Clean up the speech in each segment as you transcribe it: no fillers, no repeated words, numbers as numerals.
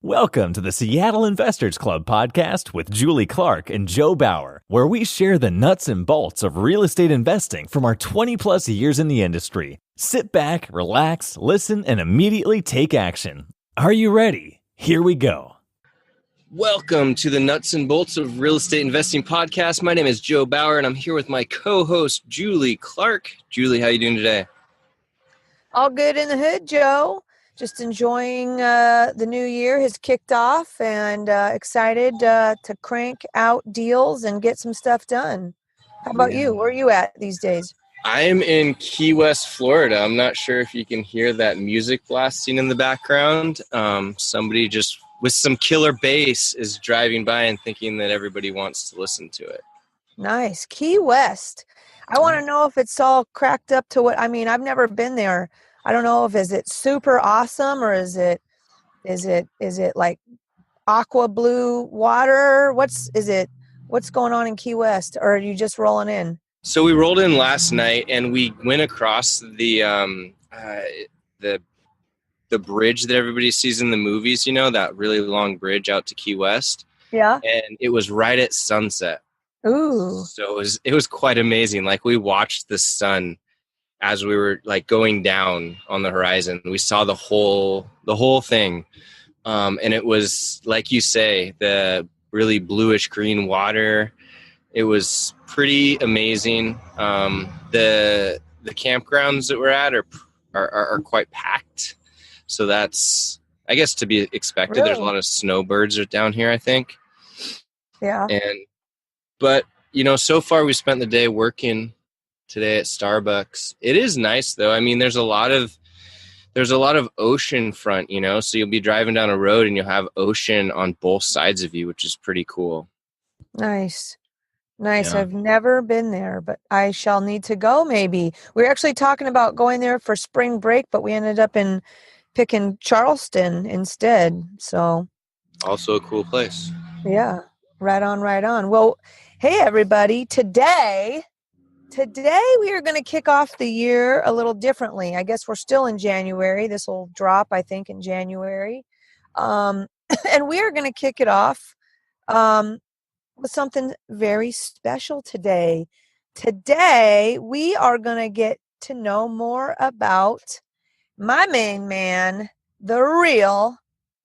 Welcome to the Seattle Investors Club podcast with Julie Clark and Joe Bauer, where we share the nuts and bolts of real estate investing from our 20-plus years in the industry. Sit back, relax, listen, and immediately take action. Are you ready? Here we go. Welcome to the Nuts and Bolts of Real Estate Investing podcast. My name is Joe Bauer, and I'm here with my co-host, Julie Clark. Julie, how you doing today? All good in the hood, Joe. Just enjoying the new year has kicked off and excited to crank out deals and get some stuff done. How about you? Where are you at these days? I am in Key West, Florida. I'm not sure if you can hear that music blasting in the background. Somebody just with some killer bass is driving by and thinking that everybody wants to listen to it. Nice. Key West. I want to know if it's all cracked up to what, I've never been there. I don't know if is it super awesome or is it like aqua blue water? What's going on in Key West, or are you just rolling in? So we rolled in last night and we went across the bridge that everybody sees in the movies, you know, that really long bridge out to Key West. Yeah. And it was right at sunset. Ooh. So it was quite amazing. Like, we watched the sun as we were like going down on the horizon. We saw the whole thing. And it was, like you say, the really bluish green water. It was pretty amazing. The campgrounds that we're at are quite packed. So that's, I guess, to be expected. Really? There's a lot of snowbirds down here, I think. Yeah. But, you know, so far we spent the day working today at Starbucks. It is nice though. I mean, there's a lot of ocean front, you know, so you'll be driving down a road and you'll have ocean on both sides of you, which is pretty cool. Nice. Yeah. I've never been there, but I shall need to go maybe. We were actually talking about going there for spring break, but we ended up picking Charleston instead. So Also a cool place. yeah, right on. Well, hey everybody, Today we are going to kick off the year a little differently. I guess we're still in January. This will drop, I think, in January. And we are going to kick it off with something very special today. Today, we are going to get to know more about my main man, the real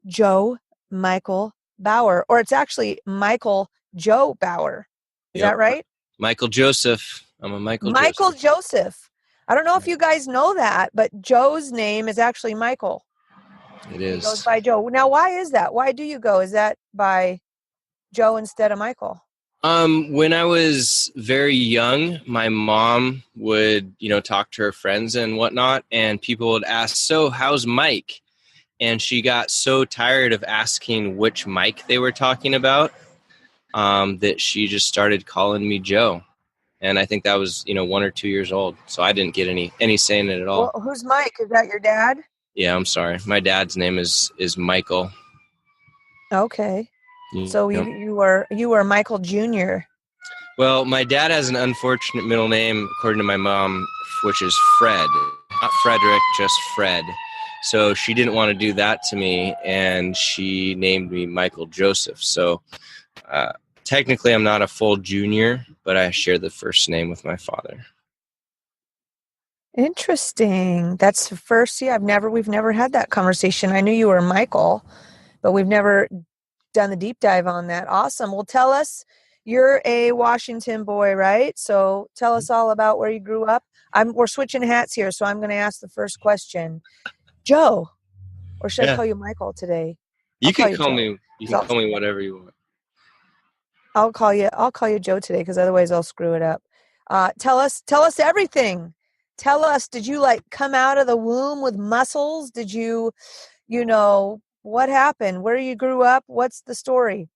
Joe Michael Bauer. Or it's actually Michael Joe Bauer. Is that right? Michael Joseph. I'm a Michael Joseph. I don't know if you guys know that, but Joe's name is actually Michael. It is. He goes by Joe. Now, why is that? Why do you go? Is that by Joe instead of Michael? When I was very young, my mom would, you know, talk to her friends and whatnot, and people would ask, "So, how's Mike?" And she got so tired of asking which Mike they were talking about, that she just started calling me Joe. And I think that was, 1 or 2 years old. So I didn't get any say in it at all. Well, who's Mike? Is that your dad? Yeah, I'm sorry. My dad's name is Michael. Okay. So you were Michael Jr. Well, my dad has an unfortunate middle name, according to my mom, which is Fred. Not Frederick, just Fred. So she didn't want to do that to me, and she named me Michael Joseph. So technically, I'm not a full junior, but I share the first name with my father. Interesting. That's the first. Yeah, we've never had that conversation. I knew you were Michael, but we've never done the deep dive on that. Awesome. Well, tell us. You're a Washington boy, right? So tell us all about where you grew up. We're switching hats here, so I'm going to ask the first question. Joe, or should I call you Michael today? You can call me whatever you want. I'll call you Joe today, because otherwise I'll screw it up. Tell us everything. Tell us, did you come out of the womb with muscles? Did you what happened? Where you grew up? What's the story?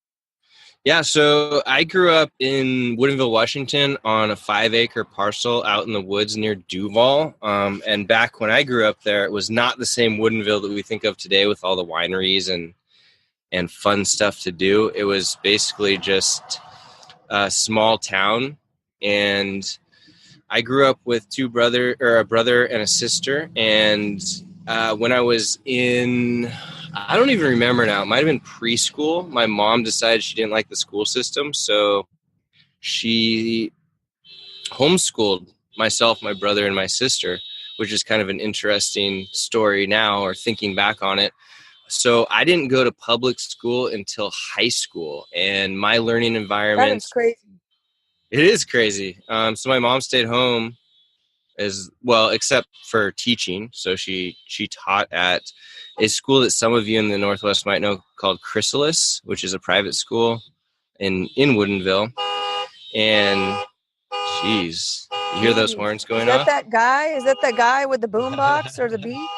Yeah, so I grew up in Woodinville, Washington, on a 5-acre parcel out in the woods near Duval. And back when I grew up there, it was not the same Woodinville that we think of today with all the wineries and fun stuff to do. It was basically just a small town, and I grew up with a brother and a sister. And when I was in I don't even remember now. It might have been preschool. My mom decided she didn't like the school system, so she homeschooled myself, my brother, and my sister, which is kind of an interesting story now, or thinking back on it. So I didn't go to public school until high school, and my learning environment. That is crazy. It is crazy. So my mom stayed home as well, except for teaching. So she taught at a school that some of you in the Northwest might know called Chrysalis, which is a private school in Woodinville. And geez, you hear those horns going off? Is that guy? Is that the guy with the boombox or the beat?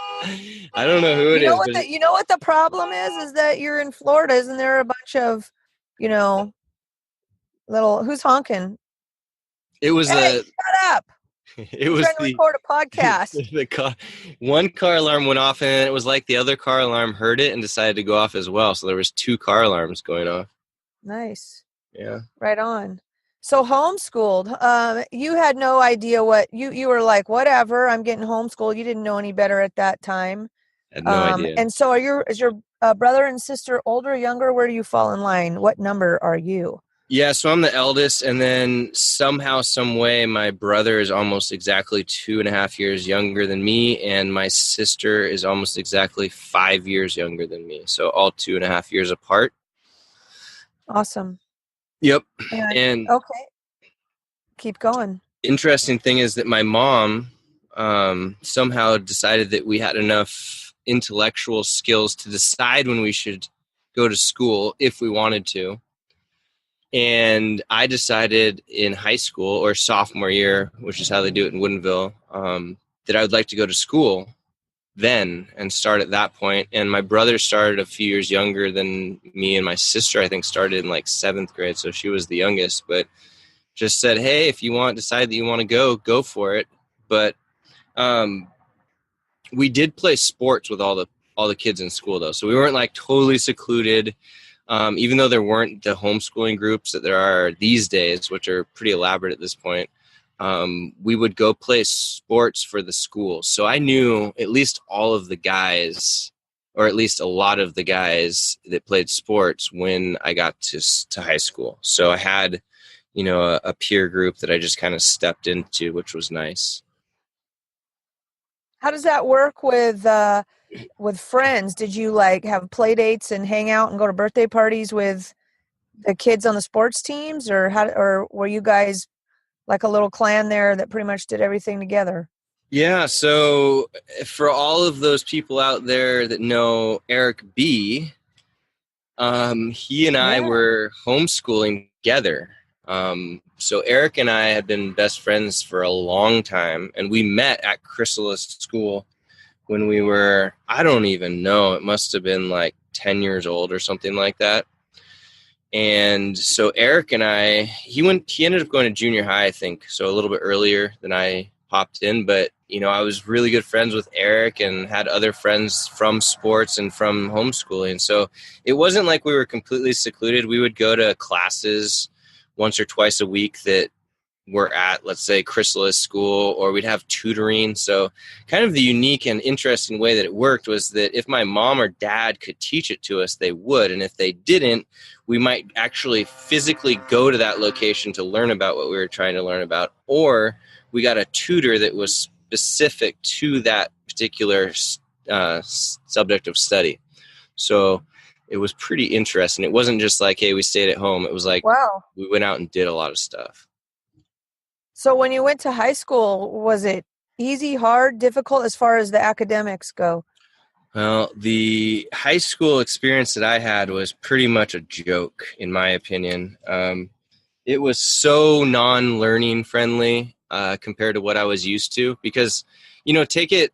I don't know who it is. You know what the problem is that you're in Florida. Isn't there a bunch of, who's honking? It was shut up. It was trying to record a podcast. One car alarm went off, and it was like the other car alarm heard it and decided to go off as well. So there was 2 car alarms going off. Nice. Yeah. Right on. So homeschooled. You had no idea what you were like. Whatever. I'm getting homeschooled. You didn't know any better at that time. I had no idea. And so is your brother and sister older or younger? Where do you fall in line? What number are you? Yeah, so I'm the eldest, and then somehow, some way, my brother is almost exactly 2.5 years younger than me, and my sister is almost exactly 5 years younger than me. So all 2.5 years apart. Awesome. Yep. And okay, keep going. Interesting thing is that my mom somehow decided that we had enough intellectual skills to decide when we should go to school if we wanted to. And I decided in high school, or sophomore year, which is how they do it in Woodinville, that I would like to go to school then and start at that point. And my brother started a few years younger than me, and my sister, I think, started in like 7th grade. So she was the youngest, but just said, hey, if you decide that you want to go for it. But we did play sports with all the kids in school, though. So we weren't like totally secluded. Even though there weren't the homeschooling groups that there are these days, which are pretty elaborate at this point, we would go play sports for the school. So I knew at least all of the guys, or at least a lot of the guys that played sports when I got to high school. So I had, a peer group that I just kind of stepped into, which was nice. How does that work with friends? Did you have play dates and hang out and go to birthday parties with the kids on the sports teams, or were you guys like a little clan there that pretty much did everything together? Yeah. So for all of those people out there that know Eric B, he and I were homeschooling together. So Eric and I had been best friends for a long time, and we met at Chrysalis School when we were, I don't even know, it must have been like 10 years old or something like that. And so Eric and I, he ended up going to junior high, I think, so a little bit earlier than I popped in. But, I was really good friends with Eric and had other friends from sports and from homeschooling. So it wasn't like we were completely secluded. We would go to classes once or twice a week that were at, let's say, Chrysalis School, or we'd have tutoring. So kind of the unique and interesting way that it worked was that if my mom or dad could teach it to us, they would. And if they didn't, we might actually physically go to that location to learn about what we were trying to learn about. Or we got a tutor that was specific to that particular subject of study. So it was pretty interesting. It wasn't just like, hey, we stayed at home. It was like, wow, we went out and did a lot of stuff. So when you went to high school, was it easy, hard, difficult as far as the academics go? Well, the high school experience that I had was pretty much a joke, in my opinion. It was so non-learning friendly compared to what I was used to. Because, take it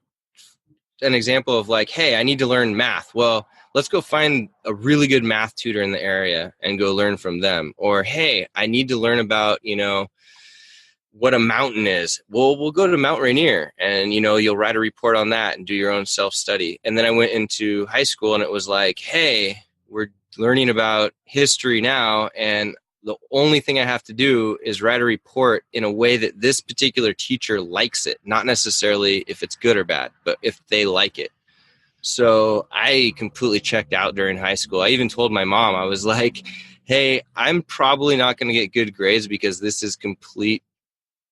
an example of like, hey, I need to learn math. Well, let's go find a really good math tutor in the area and go learn from them. Or, hey, I need to learn about, what a mountain is. Well, we'll go to Mount Rainier and, you'll write a report on that and do your own self-study. And then I went into high school and it was like, hey, we're learning about history now. And the only thing I have to do is write a report in a way that this particular teacher likes it. Not necessarily if it's good or bad, but if they like it. So I completely checked out during high school. I even told my mom, I was like, hey, I'm probably not going to get good grades because this is complete,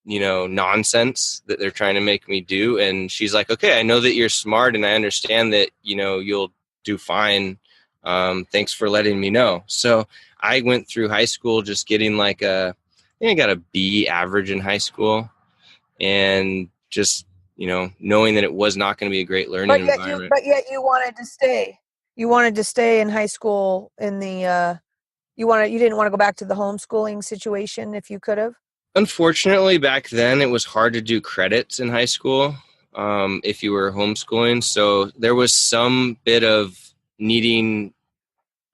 nonsense that they're trying to make me do. And she's like, okay, I know that you're smart and I understand that, you'll do fine. Thanks for letting me know. So I went through high school just getting I think I got a B average in high school, and just, knowing that it was not going to be a great learning environment. But yet you wanted to stay. You wanted to stay in high school in the, you didn't want to go back to the homeschooling situation if you could have? Unfortunately, back then it was hard to do credits in high school if you were homeschooling. So there was some bit of needing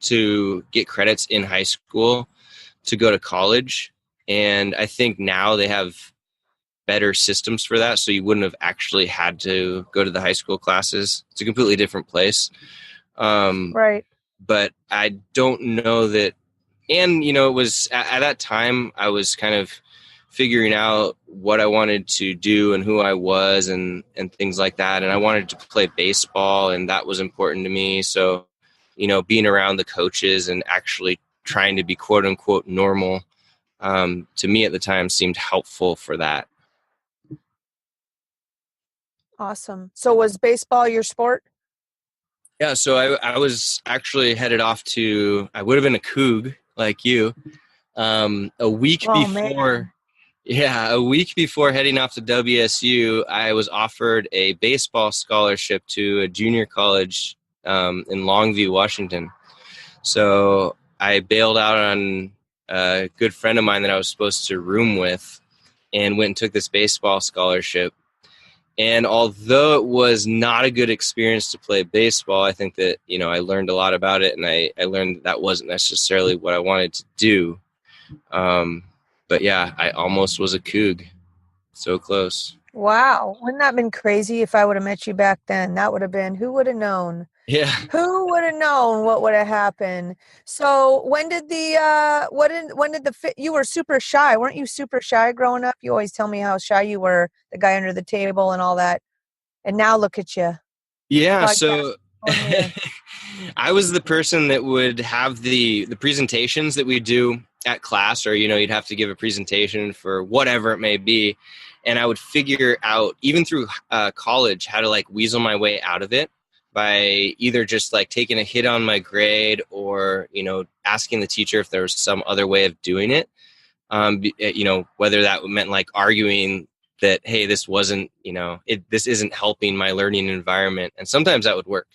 to get credits in high school to go to college. And I think now they have better systems for that. So you wouldn't have actually had to go to the high school classes. It's a completely different place. Right. But I don't know that. And, it was at that time I was kind of figuring out what I wanted to do and who I was and things like that. And I wanted to play baseball, and that was important to me. So, being around the coaches and actually trying to be quote unquote normal, to me at the time seemed helpful for that. Awesome. So was baseball your sport? Yeah. So I was actually headed off I would have been a Coug like you, a week before. Man. Yeah, a week before heading off to WSU, I was offered a baseball scholarship to a junior college in Longview, Washington. So I bailed out on a good friend of mine that I was supposed to room with and went and took this baseball scholarship. And although it was not a good experience to play baseball, I think that, I learned a lot about it, and I learned that wasn't necessarily what I wanted to do. But yeah, I almost was a Coug. So close. Wow. Wouldn't that have been crazy if I would have met you back then? That would have been, who would have known? Yeah. Who would have known what would have happened? So when did you were super shy. Weren't you super shy growing up? You always tell me how shy you were, the guy under the table and all that. And now look at you. Yeah. So I was the person that would have the presentations that we do at class, or, you'd have to give a presentation for whatever it may be. And I would figure out, even through college, how to weasel my way out of it by either just taking a hit on my grade or, asking the teacher if there was some other way of doing it. Whether that meant arguing that, hey, this wasn't, this isn't helping my learning environment. And sometimes that would work,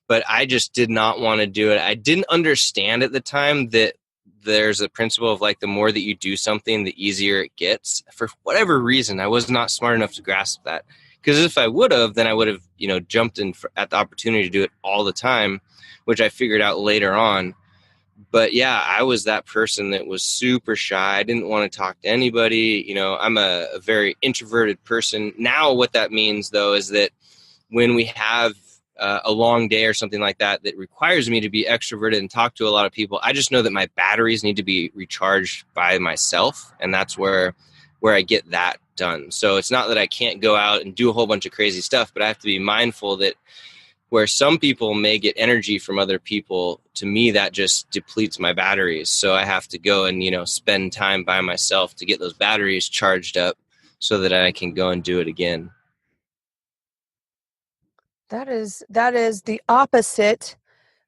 but I just did not want to do it. I didn't understand at the time that there's a principle of the more that you do something, the easier it gets. For whatever reason, I was not smart enough to grasp that. Because if I would have, then I would have, jumped in at the opportunity to do it all the time, which I figured out later on. But yeah, I was that person that was super shy. I didn't want to talk to anybody. I'm a very introverted person. Now what that means, though, is that when we have a long day or something like that requires me to be extroverted and talk to a lot of people, I just know that my batteries need to be recharged by myself. And that's where I get that done. So it's not that I can't go out and do a whole bunch of crazy stuff, but I have to be mindful that where some people may get energy from other people, to me, that just depletes my batteries. So I have to go and, spend time by myself to get those batteries charged up so that I can go and do it again. That is the opposite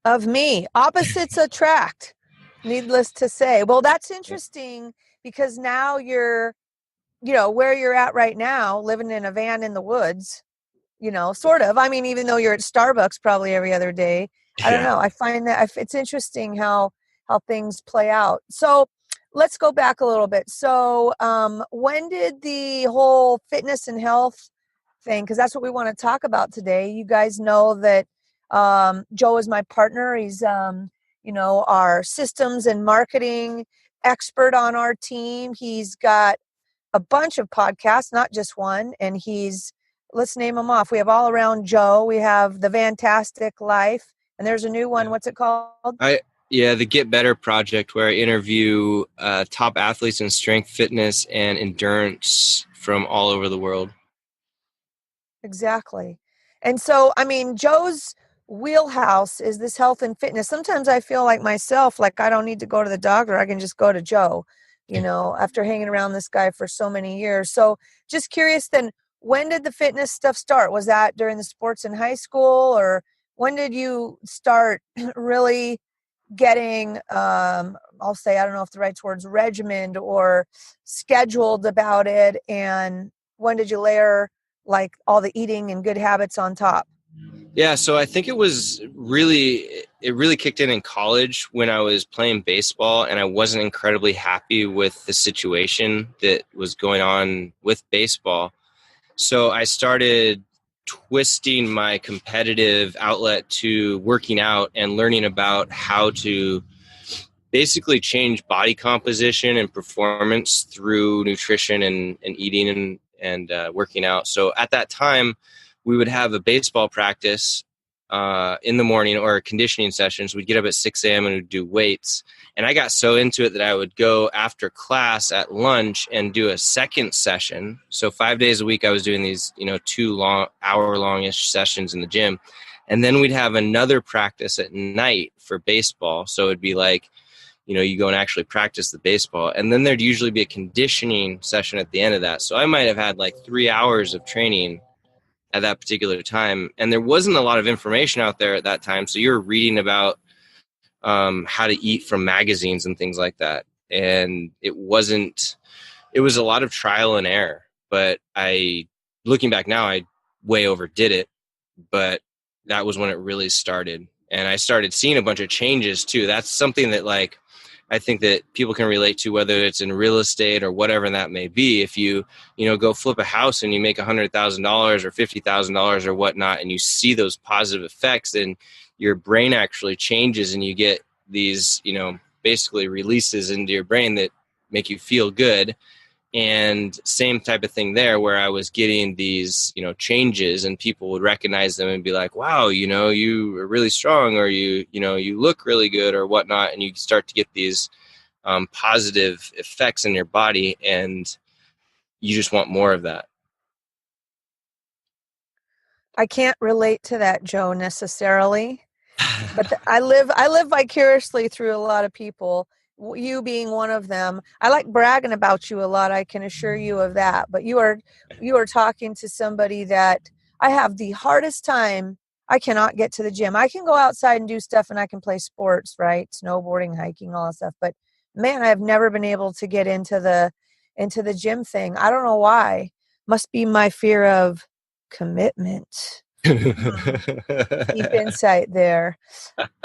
of me. Opposites attract, needless to say. Well, that's interesting because now you're, where you're at right now, living in a van in the woods, sort of. I mean, even though you're at Starbucks probably every other day, I don't know. I find that it's interesting how things play out. So let's go back a little bit. So when did the whole fitness and health thing, because that's what we want to talk about today. You guys know that Joe is my partner. He's, our systems and marketing expert on our team. He's got a bunch of podcasts, not just one, and let's name them off. We have All Around Joe. We have The Fantastic Life, and there's a new one. What's it called? The Get Better Project, where I interview top athletes in strength, fitness, and endurance from all over the world. Exactly. And so, I mean, Joe's wheelhouse is this health and fitness. Sometimes I feel like myself, like I don't need to go to the doctor. I can just go to Joe, after hanging around this guy for so many years. So just curious then, when did the fitness stuff start? Was that during the sports in high school, or when did you start really getting, I'll say, I don't know if the right word's regimented or scheduled about it? And when did you layer like all the eating and good habits on top? Yeah, so I think it really kicked in college when I was playing baseball, and I wasn't incredibly happy with the situation that was going on with baseball. So I started twisting my competitive outlet to working out and learning about how to basically change body composition and performance through nutrition and eating and working out. So at that time, we would have a baseball practice in the morning, or conditioning sessions. We'd get up at 6 a.m. and we'd do weights. And I got so into it that I would go after class at lunch and do a second session. So 5 days a week, I was doing these, 2 hour-long-ish sessions in the gym. And then we'd have another practice at night for baseball. So it'd be like, you go and actually practice the baseball. And then there'd usually be a conditioning session at the end of that. So I might have had like 3 hours of training at that particular time. And there wasn't a lot of information out there at that time. So you were reading about how to eat from magazines and things like that. And it was a lot of trial and error. But looking back now, I way overdid it. But that was when it really started. And I started seeing a bunch of changes too. That's something that I think that people can relate to, whether it's in real estate or whatever that may be. If you go flip a house and you make $100,000 or $50,000 or whatnot, and you see those positive effects, then your brain actually changes and you get these, basically releases into your brain that make you feel good. And same type of thing there, where I was getting these, changes, and people would recognize them and be like, wow, you are really strong, or you look really good or whatnot. And you start to get these positive effects in your body, and you just want more of that. I can't relate to that, Joe, necessarily, but I live vicariously through a lot of people, you being one of them. I like bragging about you a lot, I can assure you of that. But you are talking to somebody that I have the hardest time. I cannot get to the gym. I can go outside and do stuff, and I can play sports, right? Snowboarding, hiking, all that stuff. But man, I have never been able to get into the gym thing. I don't know why. Must be my fear of commitment. Deep insight there.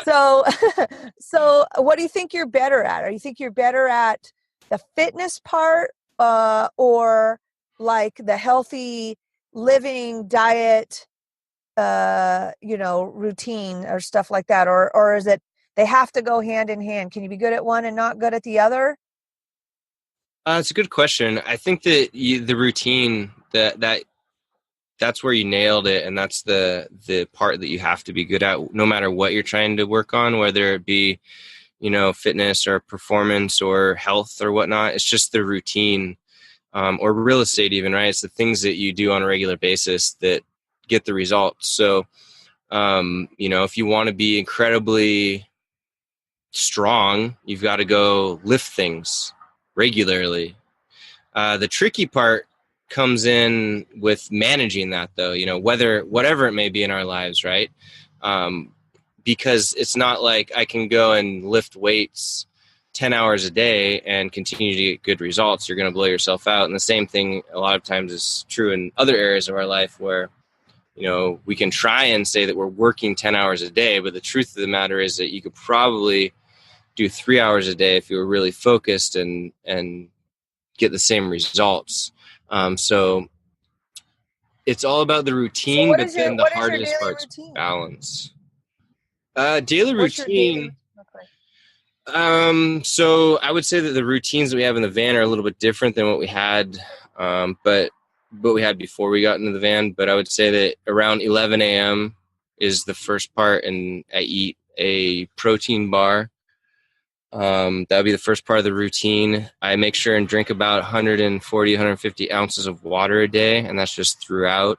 So what do you think you're better at? Or you think you're better at the fitness part, or like the healthy living diet, routine or stuff like that? Or is it they have to go hand in hand? Can you be good at one and not good at the other? It's a good question. I think that the routine, that's where you nailed it, and that's the part that you have to be good at, no matter what you're trying to work on, whether it be, fitness or performance or health or whatnot. It's just the routine, or real estate even, right? It's the things that you do on a regular basis that get the results. So, if you want to be incredibly strong, you've got to go lift things regularly. The tricky part comes in with managing that, though, whatever it may be in our lives, right? Because it's not like I can go and lift weights 10 hours a day and continue to get good results. You're going to blow yourself out. And the same thing a lot of times is true in other areas of our life, where we can try and say that we're working 10 hours a day, but the truth of the matter is that you could probably do 3 hours a day if you were really focused and get the same results. So it's all about the routine, but then the hardest part's balance. Daily routine. So I would say that the routines that we have in the van are a little bit different than what we had, but we had before we got into the van. But I would say that around 11 a.m. is the first part, and I eat a protein bar. That would be the first part of the routine. I make sure and drink about 140, 150 ounces of water a day, and that's just throughout.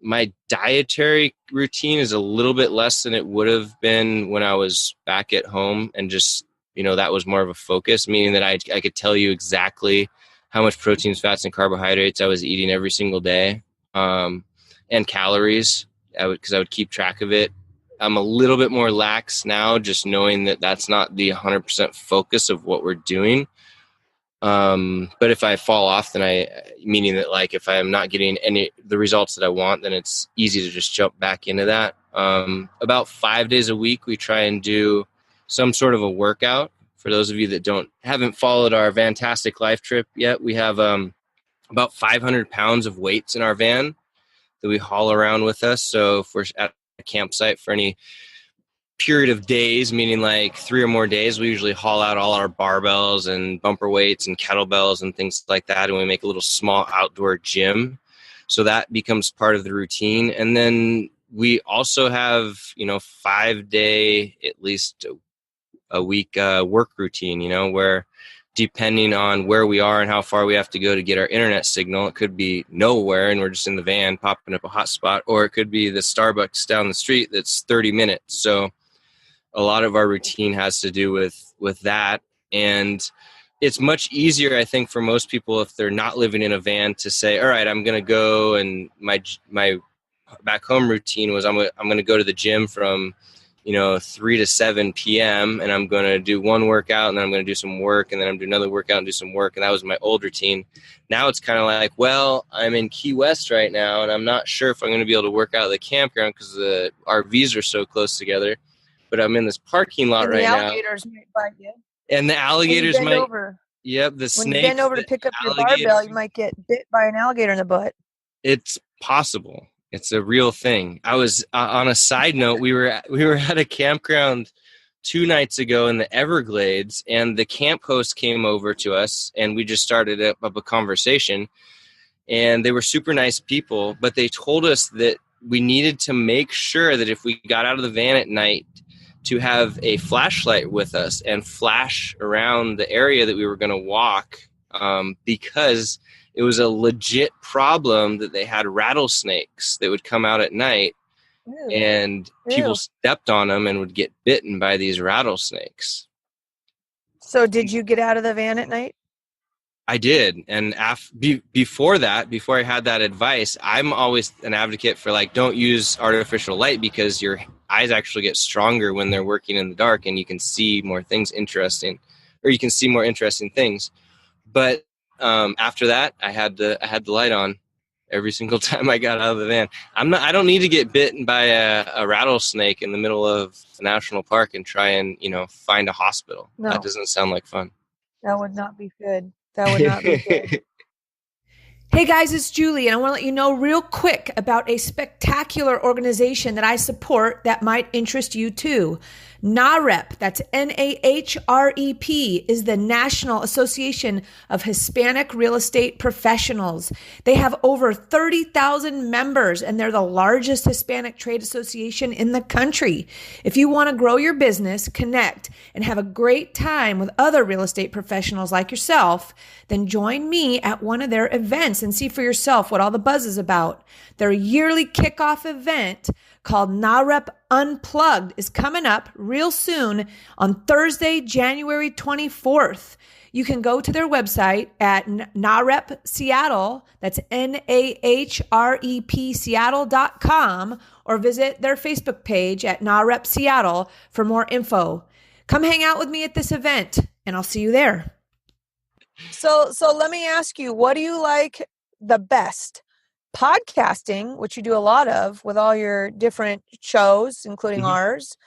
My dietary routine is a little bit less than it would have been when I was back at home, and just, that was more of a focus, meaning that I could tell you exactly how much proteins, fats, and carbohydrates I was eating every single day, and calories. Because I would keep track of it. I'm a little bit more lax now, just knowing that that's not the 100% focus of what we're doing. But if I fall off, meaning that, like, if I'm not getting the results that I want, then it's easy to just jump back into that. About 5 days a week, we try and do some sort of a workout. For those of you that haven't followed our Fantastic Life trip yet, we have about 500 pounds of weights in our van that we haul around with us. So if we're at a campsite for any period of days, meaning like 3 or more days, we usually haul out all our barbells and bumper weights and kettlebells and things like that, and we make a little small outdoor gym. So that becomes part of the routine. And then we also have 5-day, at least a week work routine, where depending on where we are and how far we have to go to get our internet signal, it could be nowhere and we're just in the van popping up a hotspot, or it could be the Starbucks down the street that's 30 minutes. So a lot of our routine has to do with that. And it's much easier, I think, for most people, if they're not living in a van, to say, all right, I'm going to go, and my back home routine was I'm going to go to the gym from 3 to 7 p.m. and I'm going to do one workout, and then I'm going to do some work, and then I'm going to do another workout and do some work. And that was my old routine. Now it's kind of like, well, I'm in Key West right now, and I'm not sure if I'm going to be able to work out at the campground because the RVs are so close together. But I'm in this parking lot right now. The alligators might bite you. And the alligators might. Over. Yep, the snakes. When you bend over to pick up your barbell, you might get bit by an alligator in the butt. It's possible. It's a real thing. I was on a side note. We were at a campground 2 nights ago in the Everglades, and the camp host came over to us, and we just started up a conversation. And they were super nice people, but they told us that we needed to make sure that if we got out of the van at night, to have a flashlight with us and flash around the area that we were going to walk, because it was a legit problem that they had rattlesnakes that would come out at night. Ew. And people stepped on them and would get bitten by these rattlesnakes. So did you get out of the van at night? I did. And before I had that advice, I'm always an advocate for, like, don't use artificial light, because your eyes actually get stronger when they're working in the dark, and you can see more interesting things. But after that, I had the light on every single time I got out of the van. I don't need to get bitten by a rattlesnake in the middle of a national park and try and, find a hospital. No. That doesn't sound like fun. That would not be good. That would not be good. Hey guys, it's Julie, and I want to let you know real quick about a spectacular organization that I support that might interest you too. NAHREP, that's NAHREP, is the National Association of Hispanic Real Estate Professionals. They have over 30,000 members, and they're the largest Hispanic trade association in the country. If you want to grow your business, connect, and have a great time with other real estate professionals like yourself, then join me at one of their events and see for yourself what all the buzz is about. Their yearly kickoff event called NAHREP Unplugged is coming up real soon on Thursday, January 24th. You can go to their website at NAHREP Seattle, that's NAHREP Seattle.com, or visit their Facebook page at NAHREP Seattle for more info. Come hang out with me at this event, and I'll see you there. So let me ask you, what do you like the best? Podcasting, which you do a lot of with all your different shows, including ours,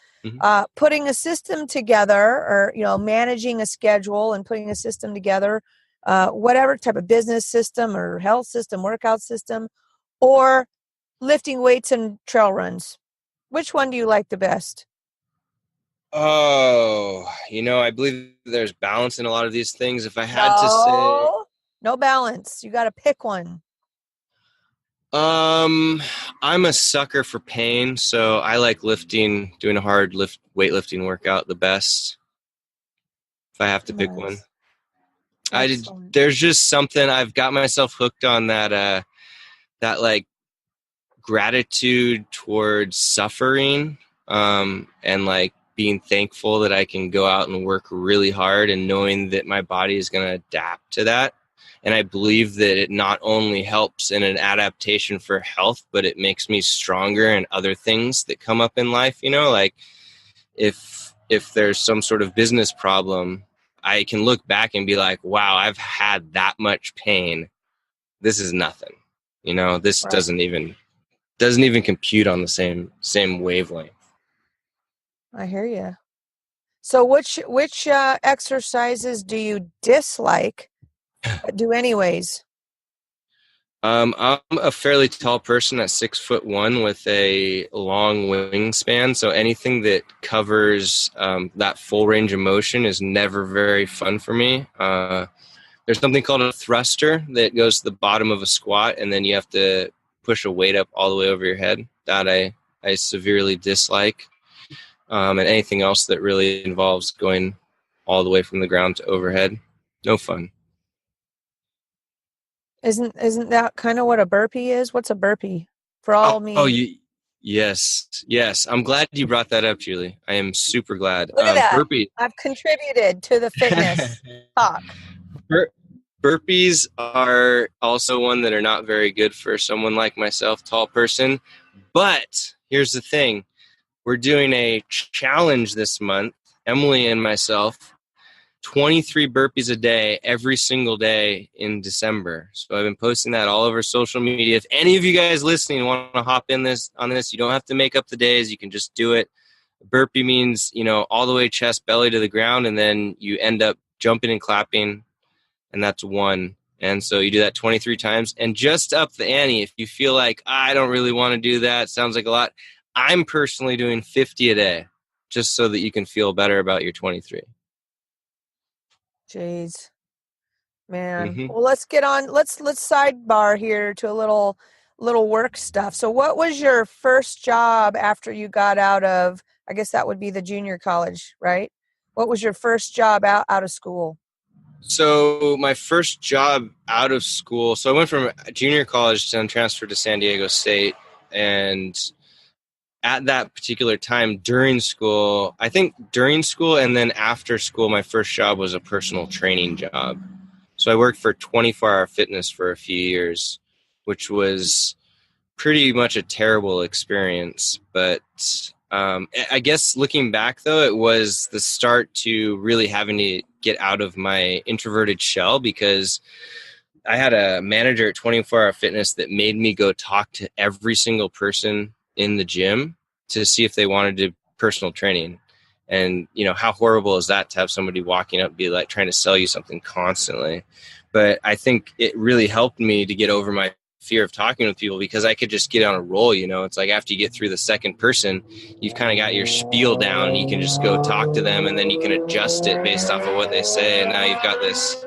putting a system together, or, managing a schedule and putting a system together, whatever type of business system or health system, workout system, or lifting weights and trail runs. Which one do you like the best? Oh, I believe there's balance in a lot of these things. If I had to say, no balance. You got to pick one. I'm a sucker for pain, so I like doing a hard weightlifting workout the best. If I have to pick one, there's just something, I've got myself hooked on that like gratitude towards suffering, and like being thankful that I can go out and work really hard and knowing that my body is going to adapt to that. And I believe that it not only helps in an adaptation for health, but it makes me stronger in other things that come up in life. You know, like if there's some sort of business problem, I can look back and be like, wow, I've had that much pain. This is nothing. You know, this Right. doesn't even compute on the same wavelength. I hear you. So which exercises do you dislike, but do anyways? I'm a fairly tall person at 6'1" with a long wingspan. So anything that covers that full range of motion is never very fun for me. There's something called a thruster that goes to the bottom of a squat, and then you have to push a weight up all the way over your head. That I severely dislike. And anything else that really involves going all the way from the ground to overhead, no fun. Isn't that kind of what a burpee is? What's a burpee for all me? Yes. I'm glad you brought that up, Julie. I am super glad. Look at that. Burpee. I've contributed to the fitness talk. Burpees are also one that are not very good for someone like myself, tall person. But here's the thing. We're doing a challenge this month, Emily and myself, 23 burpees a day, every single day in December. So I've been posting that all over social media. If any of you guys listening want to hop in on this, you don't have to make up the days. You can just do it. Burpee means, all the way chest, belly to the ground, and then you end up jumping and clapping, and that's one. And so you do that 23 times. And just up the ante, if you feel like, I don't really want to do that, sounds like a lot, I'm personally doing 50 a day, just so that you can feel better about your 23. Jeez, man. Mm-hmm. Well, let's get on. Let's sidebar here to a little work stuff. So what was your first job after you got out of, I guess that would be the junior college, right? What was your first job out of school? So my first job out of school, so I went from junior college to then transferred to San Diego State. And at that particular time during school, I think during school and then after school, my first job was a personal training job. So I worked for 24-Hour Fitness for a few years, which was pretty much a terrible experience. But I guess looking back, though, it was the start to really having to get out of my introverted shell, because I had a manager at 24-Hour Fitness that made me go talk to every single person in the gym to see if they wanted to personal training. And, how horrible is that to have somebody walking up and be like trying to sell you something constantly? But I think it really helped me to get over my fear of talking with people, because I could just get on a roll. It's like after you get through the second person, you've kind of got your spiel down and you can just go talk to them, and then you can adjust it based off of what they say. And now you've got this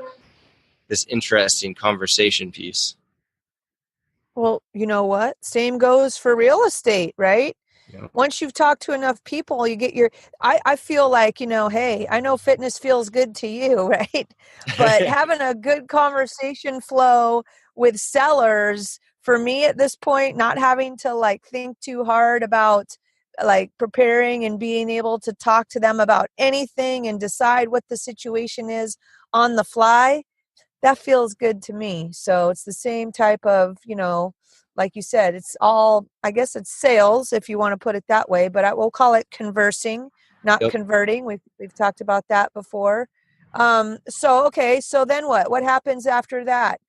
interesting conversation piece. Well, you know what? Same goes for real estate, right? Yeah. Once you've talked to enough people, you get I feel like, hey, I know fitness feels good to you, right? But having a good conversation flow with sellers, for me at this point, not having to think too hard about preparing and being able to talk to them about anything and decide what the situation is on the fly, that feels good to me. So it's the same type of, like you said, it's all, I guess it's sales if you want to put it that way, but we'll call it conversing, not converting. We've talked about that before. So then what? What happens after that?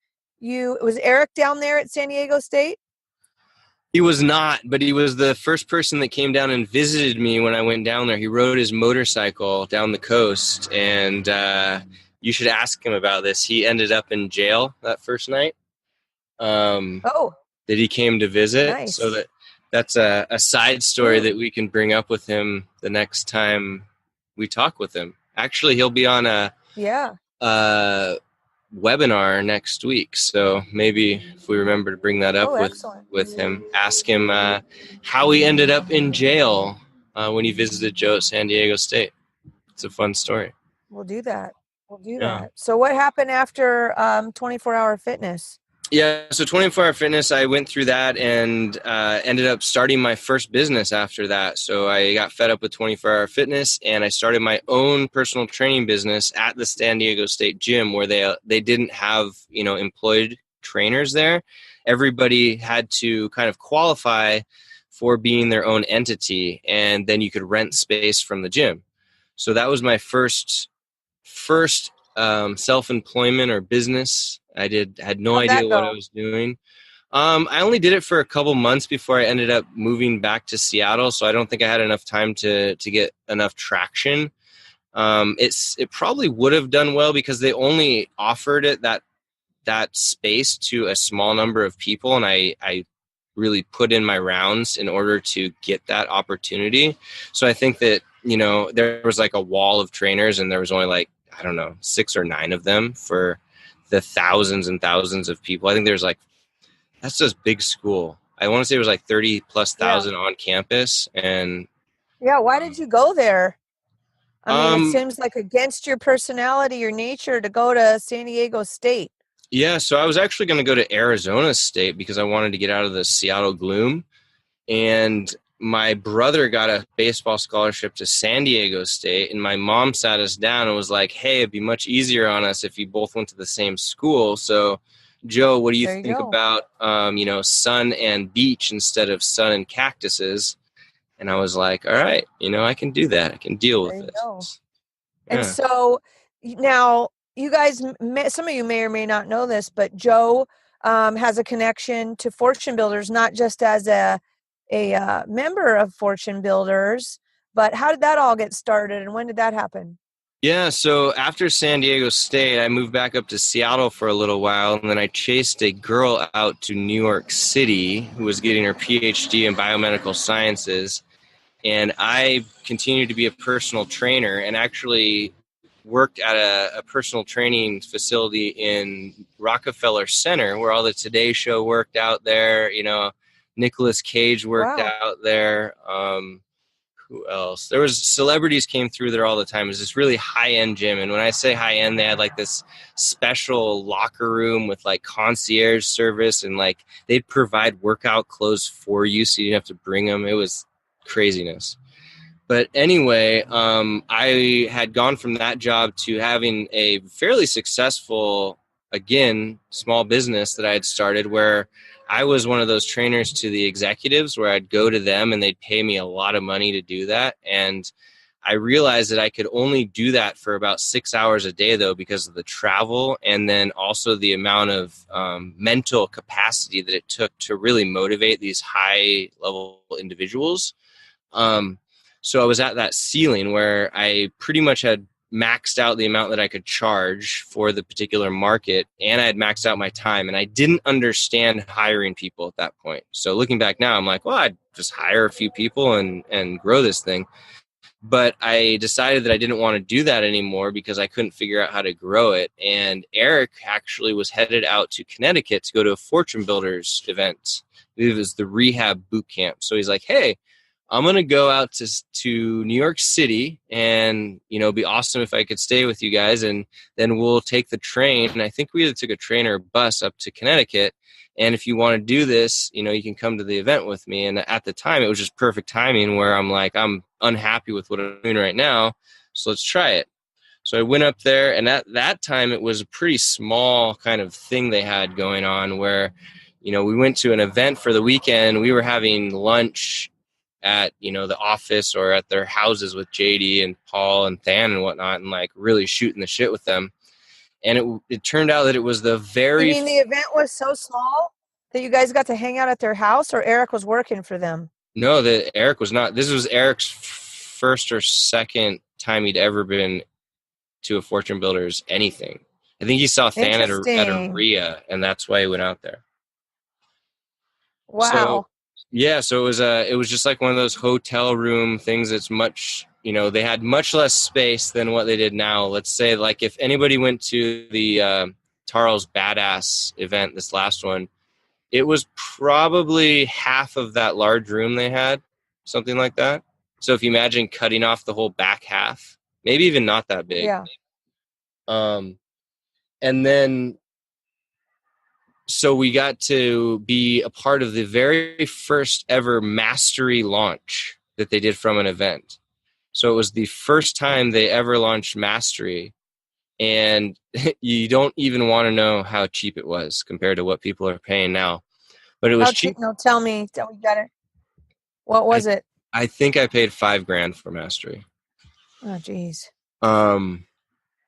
Was Eric down there at San Diego State? He was not, but he was the first person that came down and visited me when I went down there. He rode his motorcycle down the coast, and you should ask him about this. He ended up in jail that first night. That he came to visit. Nice. So that's a side story that we can bring up with him the next time we talk with him. Actually, he'll be on a webinar next week. So maybe if we remember to bring that up with him, ask him how he ended up in jail when he visited Joe at San Diego State. It's a fun story. We'll do that. So what happened after 24-Hour Fitness? Yeah, so 24 Hour Fitness, I went through that and ended up starting my first business after that. So I got fed up with 24 Hour Fitness, and I started my own personal training business at the San Diego State Gym, where they didn't have, employed trainers there. Everybody had to kind of qualify for being their own entity, and then you could rent space from the gym. So that was my first self-employment or business. Had no How'd idea that what I go? was doing. I only did it for a couple months before I ended up moving back to Seattle, so I don't think I had enough time to get enough traction. It probably would have done well because they only offered it that space to a small number of people, and I really put in my rounds in order to get that opportunity. So I think that, there was like a wall of trainers, and there was only like, I don't know, 6 or 9 of them for the thousands and thousands of people. I think there's like, that's just big school. I want to say it was like 30 plus Yeah. thousand on campus. And Yeah. Why did you go there? I mean, it um seems like against your personality, your nature to go to San Diego State. yeah, so I was actually going to go to Arizona State because I wanted to get out of the Seattle gloom. And my brother got a baseball scholarship to San Diego State, and my mom sat us down and was like, hey, it'd be much easier on us if you both went to the same school. So, Joe, what do you There you think go. about, sun and beach instead of sun and cactuses? And I was like, all right, I can do that. I can deal There with you it. go. And Yeah. so now you guys, some of you may or may not know this, but Joe has a connection to Fortune Builders, not just as a member of Fortune Builders, but how did that all get started and when did that happen? Yeah, so after San Diego State, I moved back up to Seattle for a little while, and then I chased a girl out to New York City who was getting her PhD in biomedical sciences. And I continued to be a personal trainer and actually worked at a personal training facility in Rockefeller Center where all the Today Show worked out there. Nicolas Cage worked Wow. out there. Who else? There was celebrities came through there all the time. It was this really high-end gym. And when I say high-end, they had like this special locker room with like concierge service, and like they'd provide workout clothes for you so you didn't have to bring them. It was craziness. But anyway, I had gone from that job to having a fairly successful, again, small business that I had started where I was one of those trainers to the executives where I'd go to them and they'd pay me a lot of money to do that. And I realized that I could only do that for about 6 hours a day, though, because of the travel and then also the amount of mental capacity that it took to really motivate these high-level individuals. So I was at that ceiling where I pretty much had maxed out the amount that I could charge for the particular market, and I had maxed out my time, and I didn't understand hiring people at that point. So looking back now, I'm like, well, I'd just hire a few people and grow this thing. But I decided that I didn't want to do that anymore because I couldn't figure out how to grow it. And Eric actually was headed out to Connecticut to go to a Fortune Builders event. It was the rehab boot camp. So he's like, hey, I'm going to go out to New York City and, be awesome if I could stay with you guys. And then we'll take the train. And I think we either took a train or a bus up to Connecticut. And if you want to do this, you can come to the event with me. And at the time, it was just perfect timing where I'm like, I'm unhappy with what I'm doing right now. So let's try it. So I went up there, and at that time, it was a pretty small kind of thing they had going on where, we went to an event for the weekend. We were having lunch at the office or at their houses with JD and Paul and Than and whatnot, and like really shooting the shit with them. And it turned out that it was the You very mean the event was so small that you guys got to hang out at their house or Eric was working for them? no, that Eric was not. This was Eric's first or second time he'd ever been to a Fortune Builders anything. I think he saw Than at a Interesting. RIA, and that's why he went out there. So Wow. yeah, so it was just like one of those hotel room things that's much, they had much less space than what they did now. Let's say like if anybody went to the Charles Badass event, this last one, it was probably half of that large room they had, something like that. So if you imagine cutting off the whole back half, maybe even not that big. Yeah. Um, and then So we got to be a part of the very first ever mastery launch that they did from an event. So it was the first time they ever launched mastery. And you don't even want to know how cheap it was compared to what people are paying now. But it was cheap. No, tell me. Tell me better. What was it? I think I paid $5,000 for mastery. Oh, geez. Um,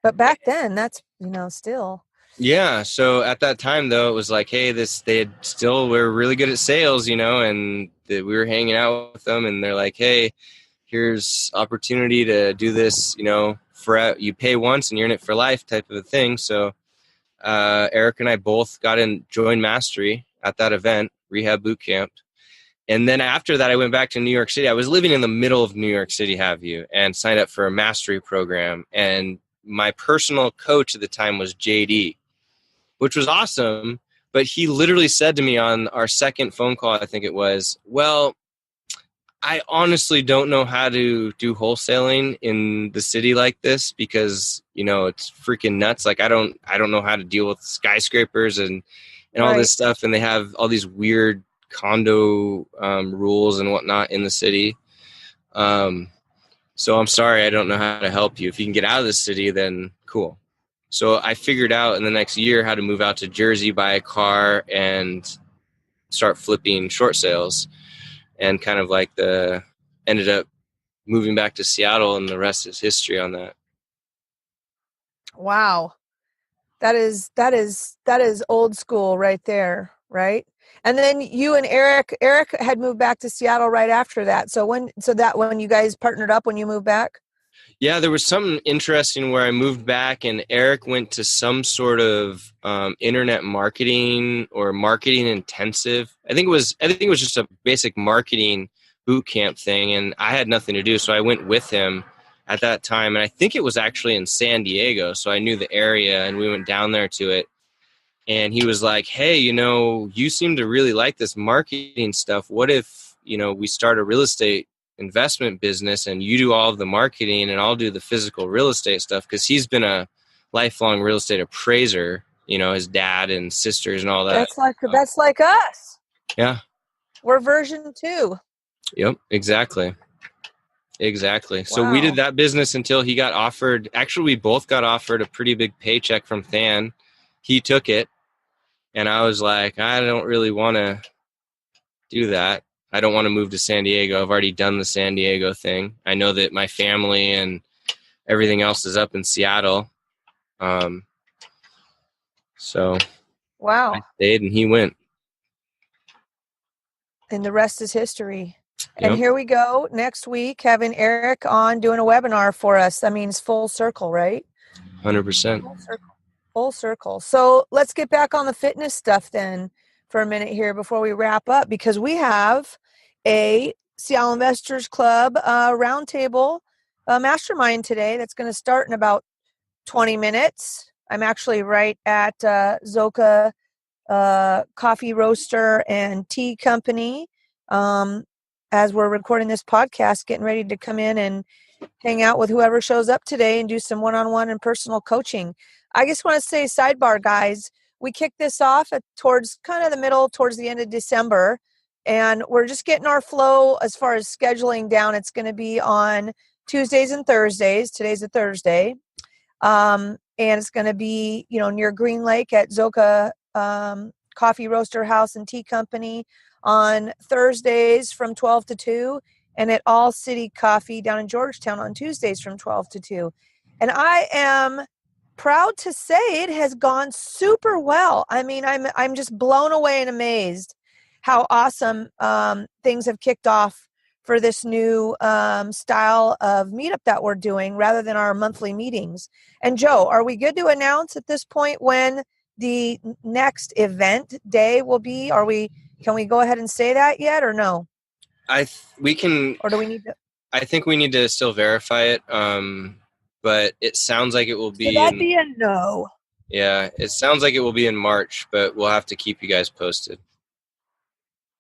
But back then, that's, still. Yeah. So at that time, though, it was like, hey, we're really good at sales, and we were hanging out with them, and they're like, hey, here's opportunity to do this, for you pay once and you're in it for life type of a thing. So Eric and I both joined Mastery at that event, Rehab Boot Camp. And then after that, I went back to New York City. I was living in the middle of New York City, and signed up for a Mastery program. And my personal coach at the time was JD, which was awesome. But he literally said to me on our second phone call, I think it was, well, I honestly don't know how to do wholesaling in the city like this because, it's freaking nuts. Like I don't know how to deal with skyscrapers and all this stuff. And they have all these weird condo rules and whatnot in the city. So I'm sorry, I don't know how to help you. If you can get out of the city, then cool. So I figured out in the next year how to move out to Jersey, buy a car, and start flipping short sales. And kind of ended up moving back to Seattle, and the rest is history on that. Wow. That is old school right there, right? And then you and Eric had moved back to Seattle right after that. So when you guys partnered up when you moved back? Yeah, there was something interesting where I moved back and Eric went to some sort of internet marketing or marketing intensive. I think it was just a basic marketing boot camp thing, and I had nothing to do, so I went with him at that time. And I think it was actually in San Diego, so I knew the area, and we went down there to it. And he was like, hey, you seem to really like this marketing stuff. What if, we start a real estate investment business and you do all of the marketing and I'll do the physical real estate stuff? Because he's been a lifelong real estate appraiser, his dad and sisters and all that. That's like us. Yeah. We're version 2. Yep, exactly. Wow. So we did that business until he got offered. Actually, we both got offered a pretty big paycheck from Than. He took it. And I was like, I don't really want to do that. I don't want to move to San Diego. I've already done the San Diego thing. I know that my family and everything else is up in Seattle. So wow. I stayed and he went. And the rest is history. Yep. And here we go next week, having Eric on doing a webinar for us. That means full circle, right? 100%. Full circle. So let's get back on the fitness stuff then for a minute here before we wrap up, because we have a Seattle Investors Club roundtable mastermind today that's going to start in about 20 minutes. I'm actually right at Zoka Coffee Roaster and Tea Company as we're recording this podcast, getting ready to come in and hang out with whoever shows up today and do some one-on-one and personal coaching. I just want to say, sidebar, guys, we kicked this off towards kind of the middle, towards the end of December, and we're just getting our flow as far as scheduling down. It's going to be on Tuesdays and Thursdays. Today's a Thursday. And it's going to be, near Green Lake at Zoka Coffee Roaster House and Tea Company on Thursdays from 12 to 2, and at All City Coffee down in Georgetown on Tuesdays from 12 to 2. And I am proud to say it has gone super well. I mean, I'm just blown away and amazed how awesome things have kicked off for this new style of meetup that we're doing rather than our monthly meetings. And Joe, are we good to announce at this point when the next event day will be? Can we go ahead and say that yet or no? We can. Or do we need to? I think we need to still verify it. But it sounds like it will be. Should that be a no? Yeah, it sounds like it will be in March, but we'll have to keep you guys posted.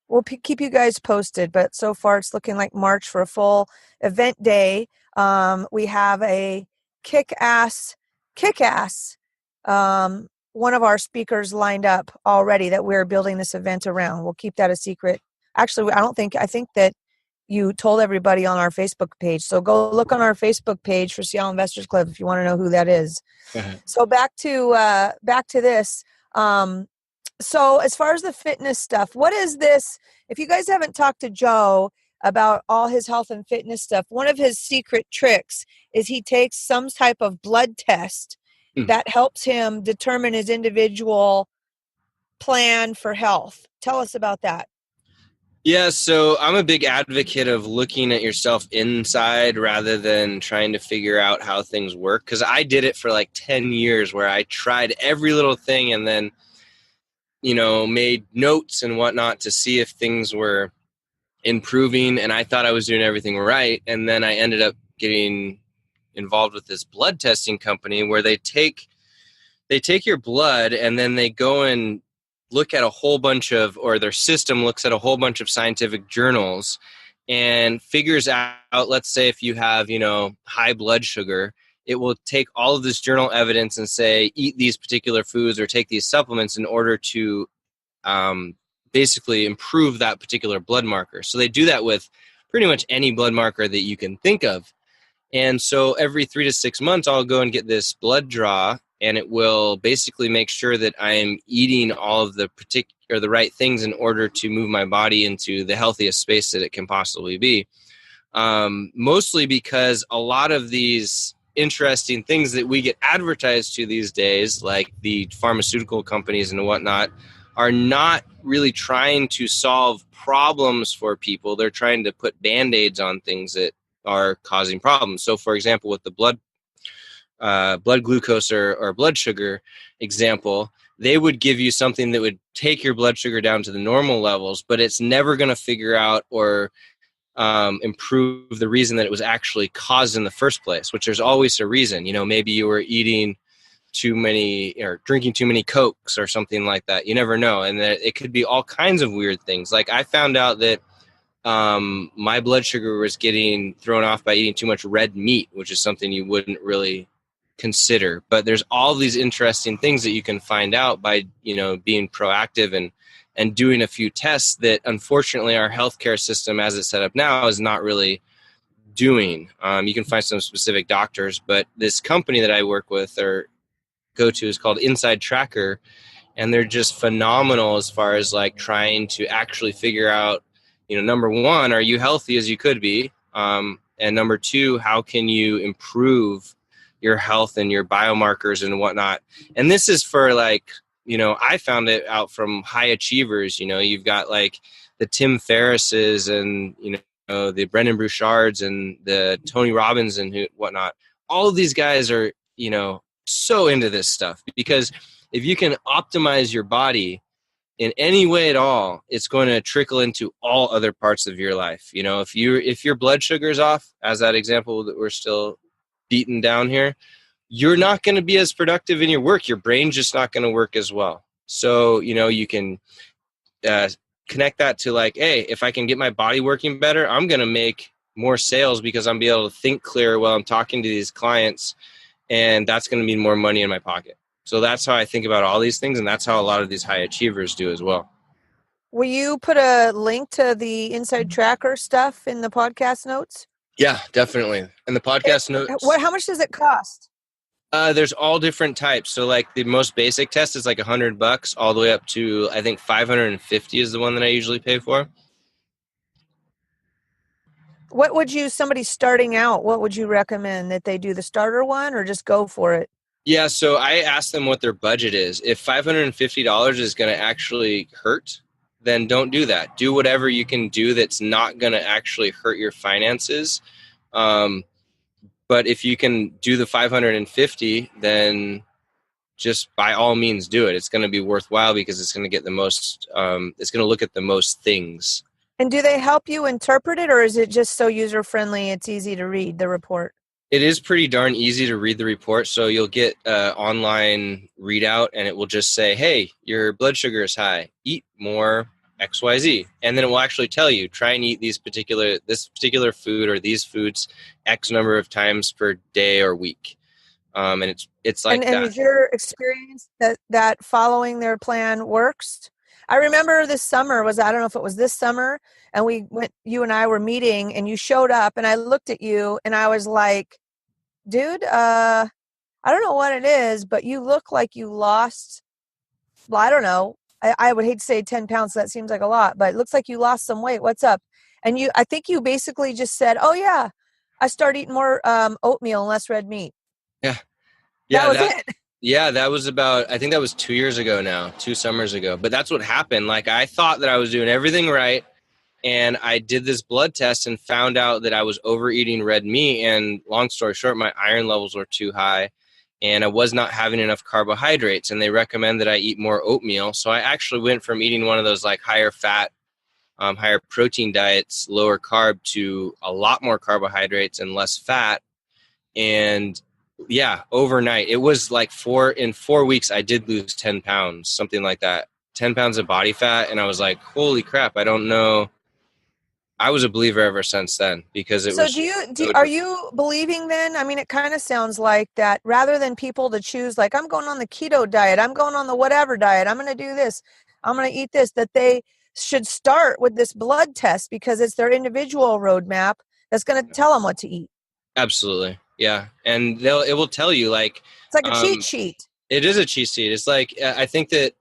We'll keep you guys posted, but so far it's looking like March for a full event day. We have a kick-ass one of our speakers lined up already that we're building this event around. We'll keep that a secret. Actually, I think that you told everybody on our Facebook page. So go look on our Facebook page for CLO Investors Club if you want to know who that is. So back to this. So as far as the fitness stuff, what is this? If you guys haven't talked to Joe about all his health and fitness stuff, one of his secret tricks is he takes some type of blood test that helps him determine his individual plan for health. Tell us about that. Yeah, so I'm a big advocate of looking at yourself inside rather than trying to figure out how things work. Because I did it for like 10 years where I tried every little thing and then, made notes and whatnot to see if things were improving. And I thought I was doing everything right. And then I ended up getting involved with this blood testing company where they take your blood and then they go and look at a whole bunch of, or their system looks at a whole bunch of scientific journals and figures out, let's say if you have, high blood sugar, it will take all of this journal evidence and say, eat these particular foods or take these supplements in order to basically improve that particular blood marker. So they do that with pretty much any blood marker that you can think of. And so every 3 to 6 months, I'll go and get this blood draw, and it will basically make sure that I'm eating all of the right things in order to move my body into the healthiest space that it can possibly be. Mostly because a lot of these interesting things that we get advertised to these days, like the pharmaceutical companies and whatnot, are not really trying to solve problems for people. They're trying to put Band-Aids on things that are causing problems. So, for example, with the blood glucose or blood sugar example, they would give you something that would take your blood sugar down to the normal levels, but it's never going to figure out or improve the reason that it was actually caused in the first place, which there's always a reason. Maybe you were eating too many or drinking too many Cokes or something like that. You never know. And that it could be all kinds of weird things. Like I found out that my blood sugar was getting thrown off by eating too much red meat, which is something you wouldn't really consider. But there's all these interesting things that you can find out by, being proactive and doing a few tests that unfortunately our healthcare system as it's set up now is not really doing. You can find some specific doctors, but this company that I work with or go to is called Inside Tracker, and they're just phenomenal as far as like trying to actually figure out, number one, are you healthy as you could be? And number two, how can you improve your health and your biomarkers and whatnot? And this is for like, I found it out from high achievers. You've got like the Tim Ferrisses and, the Brendan Burchards and the Tony Robbins and whatnot. All of these guys are, so into this stuff because if you can optimize your body in any way at all, it's going to trickle into all other parts of your life. If your blood sugar is off, as that example that we're still beating down here, you're not going to be as productive in your work. Your brain's just not going to work as well. So, you can connect that to like, hey, if I can get my body working better, I'm going to make more sales because I'm be able to think clearer while I'm talking to these clients. And that's going to mean more money in my pocket. So that's how I think about all these things. And that's how a lot of these high achievers do as well. Will you put a link to the Inside Tracker stuff in the podcast notes? Yeah, definitely. And the podcast notes. How much does it cost? There's all different types. So like the most basic test is like $100 all the way up to, I think 550 is the one that I usually pay for. What would somebody starting out, what would you recommend, that they do the starter one or just go for it? Yeah, so I asked them what their budget is. If $550 is going to actually hurt, then don't do that. Do whatever you can do that's not going to actually hurt your finances. But if you can do the 550, then just by all means do it. It's going to be worthwhile because it's going to get the most, it's going to look at the most things. And do they help you interpret it, or is it just so user-friendly it's easy to read the report? It is pretty darn easy to read the report. So you'll get an online readout, and it will just say, hey, your blood sugar is high. Eat more XYZ. And then it will actually tell you, try and eat this particular food or these foods X number of times per day or week. And it's like and that. is your experience that following their plan works? I remember this summer I don't know if it was this summer, and you and I were meeting and you showed up and I looked at you and I was like, dude, I don't know what it is, but you look like you lost, well, I don't know. I would hate to say 10 pounds. That seems like a lot, but it looks like you lost some weight. What's up? And I think you basically just said, oh yeah, I started eating more oatmeal and less red meat. Yeah. That was it. Yeah, that was I think that was 2 years ago now, 2 summers ago. But that's what happened. Like, I thought that I was doing everything right. And I did this blood test and found out that I was overeating red meat. And long story short, my iron levels were too high and I was not having enough carbohydrates. And they recommend that I eat more oatmeal. So I actually went from eating one of those like higher fat, higher protein diets, lower carb, to a lot more carbohydrates and less fat. And yeah, overnight, it was like in 4 weeks, I did lose 10 pounds, something like that, 10 pounds of body fat. And I was like, holy crap, I don't know. I was a believer ever since then because it was. So are you believing then? I mean, it kind of sounds like that rather than people to choose, like, I'm going on the keto diet, I'm going on the whatever diet, I'm going to do this, I'm going to eat this, that they should start with this blood test because it's their individual roadmap that's going to tell them what to eat. Absolutely. Yeah. And it will tell you, like, it's like a cheat sheet. It is a cheat sheet. It's like, I think that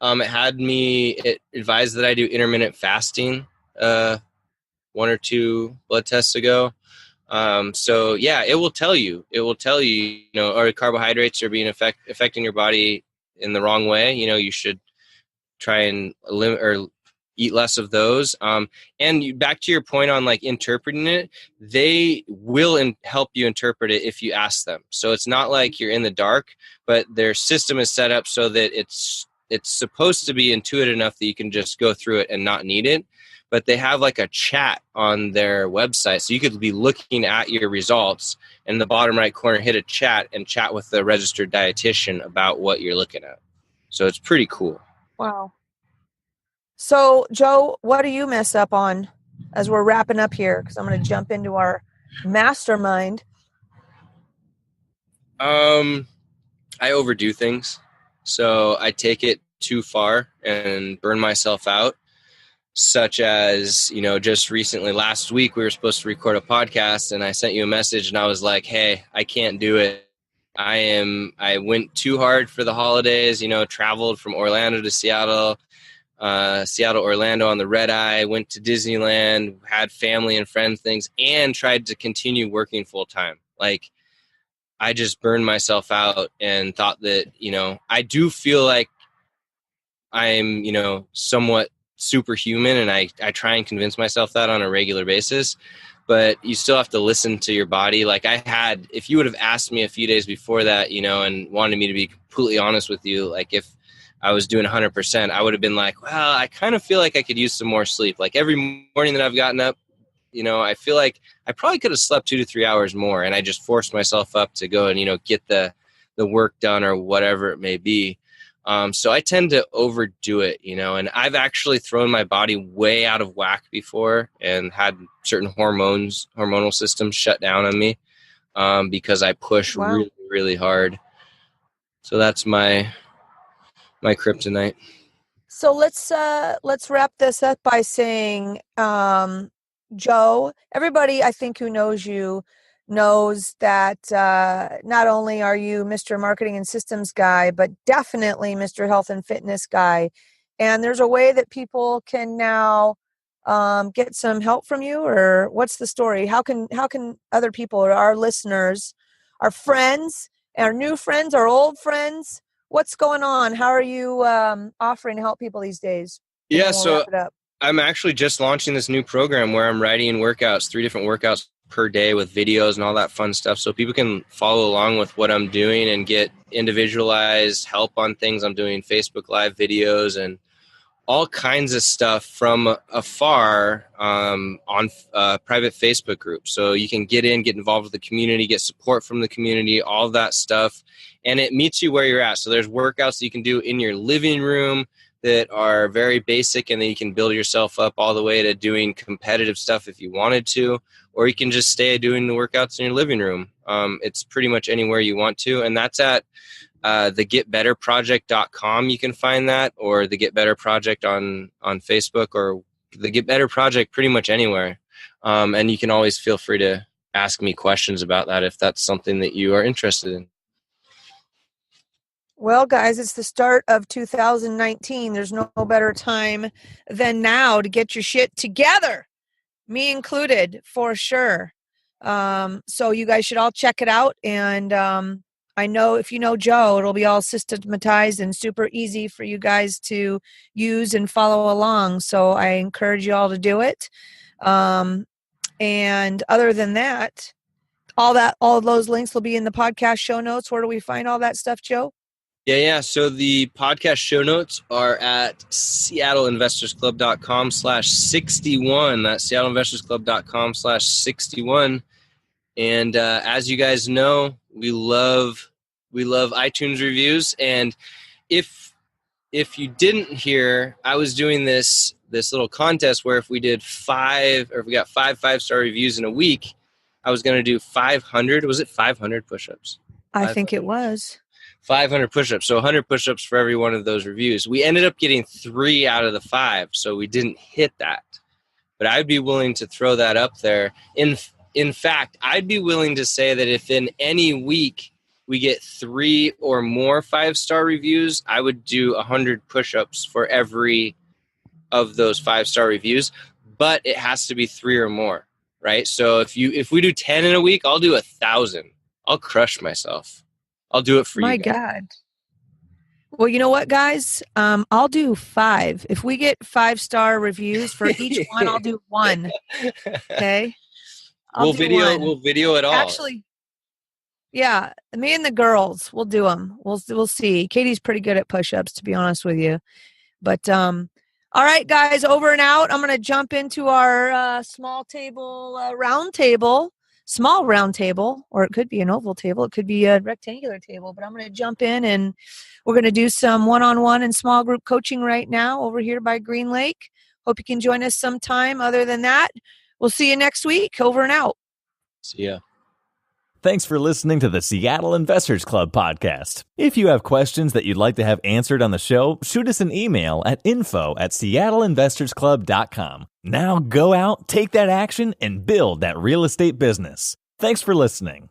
it advised that I do intermittent fasting 1 or 2 blood tests ago. So yeah, it will tell you, you know, or carbohydrates are being affecting your body in the wrong way. You know, you should try and limit or eat less of those. And back to your point on like interpreting it, they will help you interpret it if you ask them. So it's not like you're in the dark, but their system is set up so that it's supposed to be intuitive enough that you can just go through it and not need it. But they have like a chat on their website. So you could be looking at your results and in the bottom right corner, hit a chat and chat with the registered dietitian about what you're looking at. So it's pretty cool. Wow. So Joe, what do you mess up on as we're wrapping up here? Because I'm going to jump into our mastermind. I overdo things. So I take it too far and burn myself out. Such as, you know, just recently, last week, we were supposed to record a podcast and I sent you a message and I was like, hey, I can't do it. I went too hard for the holidays, you know, traveled from Orlando to Seattle, Orlando on the red eye, went to Disneyland, had family and friend things, and tried to continue working full time. Like, I just burned myself out and thought that, you know, I do feel like I'm, you know, somewhat superhuman, and I try and convince myself that on a regular basis, but you still have to listen to your body. Like, if you would have asked me a few days before that, you know, and wanted me to be completely honest with you, like if I was doing 100%, I would have been like, well, I kind of feel like I could use some more sleep. Like every morning that I've gotten up, you know, I feel like I probably could have slept 2 to 3 hours more, and I just forced myself up to go and, you know, get the work done or whatever it may be. So I tend to overdo it, you know, and I've actually thrown my body way out of whack before and had certain hormonal systems shut down on me because I push really, really hard. So that's my kryptonite. So let's wrap this up by saying, Joe, everybody I think who knows you knows that not only are you Mr. Marketing and Systems guy, but definitely Mr. Health and Fitness guy. And there's a way that people can now get some help from you, or what's the story? How can other people, or our listeners, our friends, our new friends, our old friends, what's going on? How are you offering to help people these days? Yeah, so I'm actually just launching this new program where I'm writing workouts, 3 different workouts per day with videos and all that fun stuff, so people can follow along with what I'm doing and get individualized help on things. I'm doing Facebook Live videos and all kinds of stuff from afar on private Facebook groups. So you can get involved with the community, get support from the community, all that stuff. And it meets you where you're at. So there's workouts that you can do in your living room that are very basic, and then you can build yourself up all the way to doing competitive stuff if you wanted to, or you can just stay doing the workouts in your living room. It's pretty much anywhere you want to. And that's at thegetbetterproject.com. You can find that, or the Get Better Project on Facebook, or the Get Better Project pretty much anywhere. And you can always feel free to ask me questions about that if that's something that you are interested in. Well, guys, it's the start of 2019. There's no better time than now to get your shit together, me included, for sure. So you guys should all check it out. And I know if you know Joe, it'll be all systematized and super easy for you guys to use and follow along. So I encourage you all to do it. And other than that, all of those links will be in the podcast show notes. Where do we find all that stuff, Joe? Yeah. So the podcast show notes are at seattleinvestorsclub.com/61. That's seattleinvestorsclub.com/61. And as you guys know, we love iTunes reviews. And if you didn't hear, I was doing this little contest where if we got 5 5-star reviews in a week, I was going to do 500. Was it 500 push-ups? I think it was 500 push-ups. So 100 push-ups for every one of those reviews. We ended up getting 3 out of the 5, so we didn't hit that. But I'd be willing to throw that up there. In fact, I'd be willing to say that if in any week we get 3 or more 5-star reviews, I would do 100 push-ups for every of those 5-star reviews. But it has to be 3 or more, right? So if we do 10 in a week, I'll do 1,000. I'll crush myself. I'll do it for you. My God. Well, you know what, guys? I'll do 5. If we get 5-star reviews for each one, I'll do 1. Okay. We'll video it all. Actually, yeah, me and the girls, we'll do them. We'll see. Katie's pretty good at push-ups, to be honest with you. But all right, guys, over and out. I'm going to jump into our small round table, or it could be an oval table. It could be a rectangular table. But I'm going to jump in, and we're going to do some one-on-one and small group coaching right now over here by Green Lake. Hope you can join us sometime. Other than that, we'll see you next week. Over and out. See ya. Thanks for listening to the Seattle Investors Club podcast. If you have questions that you'd like to have answered on the show, shoot us an email at info@seattleinvestorsclub.com. Now go out, take that action, and build that real estate business. Thanks for listening.